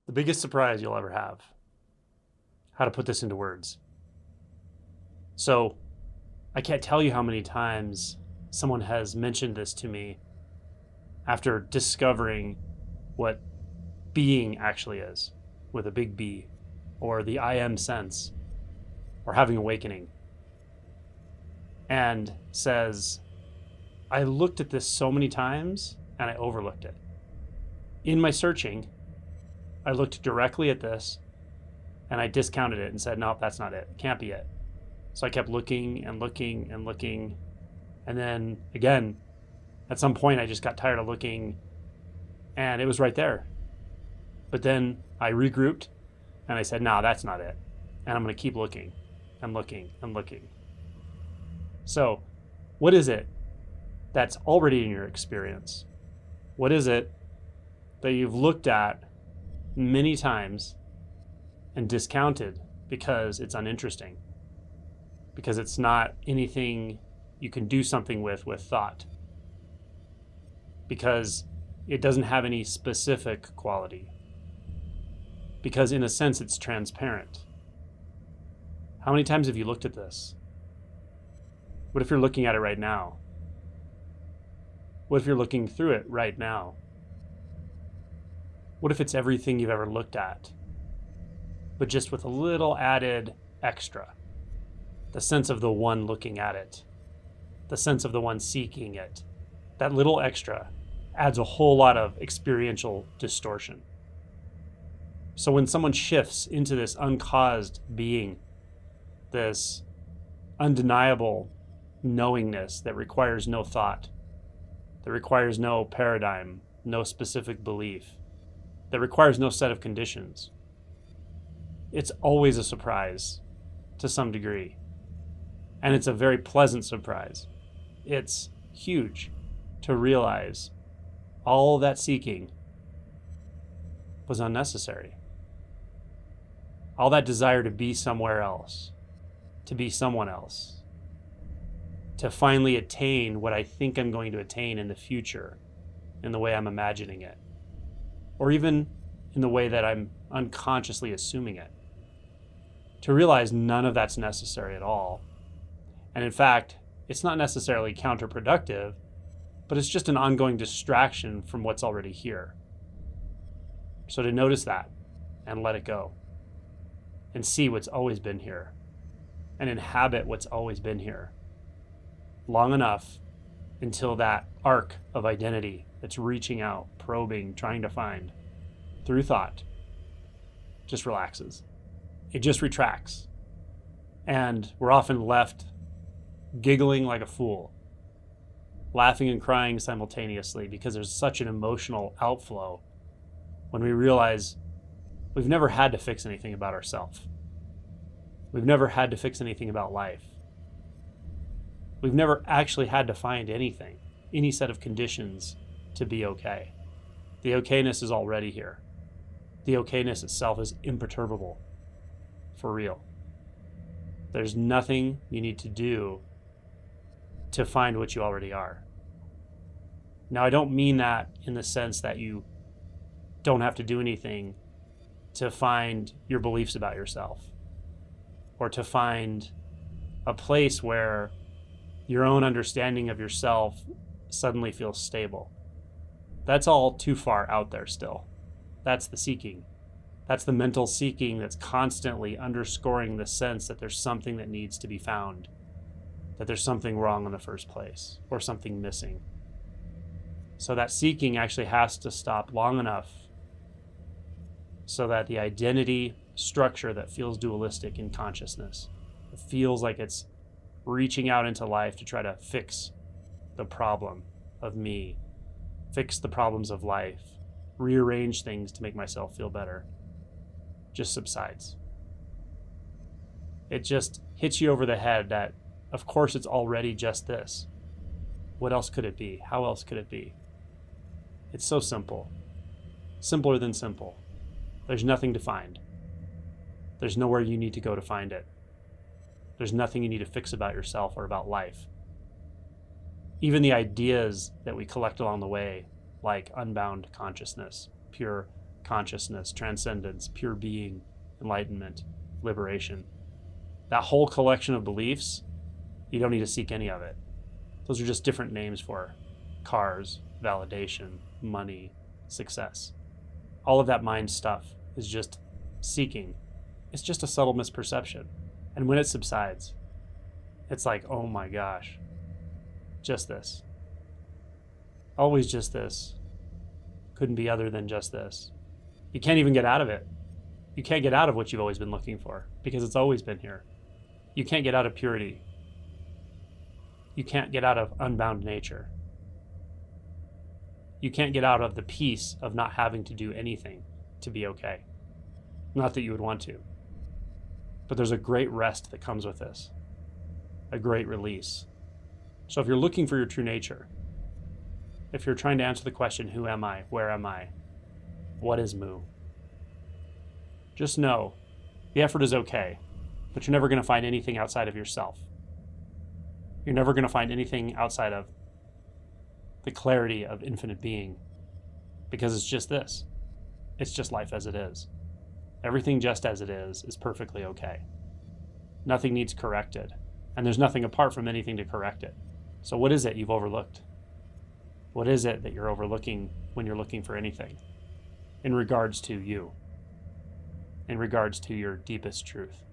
The biggest surprise you'll ever have. How to put this into words. So, I can't tell you how many times someone has mentioned this to me after discovering what being actually is, with a big B, or the I am sense, or having awakening. And says, I looked at this so many times and I overlooked it. In my searching, I looked directly at this and I discounted it and said, nope, that's not it. Can't be it. So I kept looking and looking and looking. And then again, at some point I just got tired of looking and it was right there. But then I regrouped and I said, no, that's not it. And I'm going to keep looking and looking and looking. So what is it that's already in your experience? What is it that you've looked at many times and discounted because it's uninteresting? Because it's not anything you can do something with thought. Because it doesn't have any specific quality. Because in a sense it's transparent. How many times have you looked at this? What if you're looking at it right now? What if you're looking through it right now? What if it's everything you've ever looked at, but just with a little added extra? The sense of the one looking at it, the sense of the one seeking it. That little extra adds a whole lot of experiential distortion. So when someone shifts into this uncaused being, this undeniable knowingness that requires no thought, that requires no paradigm, no specific belief, that requires no set of conditions, it's always a surprise to some degree. And it's a very pleasant surprise. It's huge to realize all that seeking was unnecessary. All that desire to be somewhere else, to be someone else, to finally attain what I think I'm going to attain in the future, in the way I'm imagining it, or even in the way that I'm unconsciously assuming it. To realize none of that's necessary at all. And in fact, it's not necessarily counterproductive, but it's just an ongoing distraction from what's already here. So to notice that and let it go and see what's always been here and inhabit what's always been here long enough until that arc of identity that's reaching out, probing, trying to find through thought just relaxes. It just retracts. And we're often left giggling like a fool, laughing and crying simultaneously because there's such an emotional outflow when we realize we've never had to fix anything about ourselves. We've never had to fix anything about life. We've never actually had to find anything, any set of conditions to be okay. The okayness is already here. The okayness itself is imperturbable, for real. There's nothing you need to do to find what you already are. Now, I don't mean that in the sense that you don't have to do anything to find your beliefs about yourself, or to find a place where your own understanding of yourself suddenly feels stable. That's all too far out there still. That's the seeking. That's the mental seeking that's constantly underscoring the sense that there's something that needs to be found, that there's something wrong in the first place, or something missing. So that seeking actually has to stop long enough so that the identity structure that feels dualistic in consciousness, it feels like it's reaching out into life to try to fix the problem of me, fix the problems of life, rearrange things to make myself feel better, just subsides. It just hits you over the head that, of course, it's already just this. What else could it be? How else could it be? It's so simple. Simpler than simple. There's nothing to find. There's nowhere you need to go to find it. There's nothing you need to fix about yourself or about life. Even the ideas that we collect along the way, like unbound consciousness, pure consciousness, transcendence, pure being, enlightenment, liberation. That whole collection of beliefs, you don't need to seek any of it. Those are just different names for cars, validation, money, success. All of that mind stuff is just seeking. It's just a subtle misperception. And when it subsides, it's like, oh my gosh, just this. Always just this. Couldn't be other than just this. You can't even get out of it. You can't get out of what you've always been looking for because it's always been here. You can't get out of purity. You can't get out of unbound nature. You can't get out of the peace of not having to do anything to be okay. Not that you would want to. But there's a great rest that comes with this. A great release. So if you're looking for your true nature, if you're trying to answer the question, who am I? Where am I? What is Mu? Just know the effort is okay, but you're never going to find anything outside of yourself. You're never going to find anything outside of the clarity of infinite being, because it's just this. It's just life as it is. Everything just as it is perfectly okay. Nothing needs corrected, and there's nothing apart from anything to correct it. So what is it you've overlooked? What is it that you're overlooking when you're looking for anything in regards to you, in regards to your deepest truth?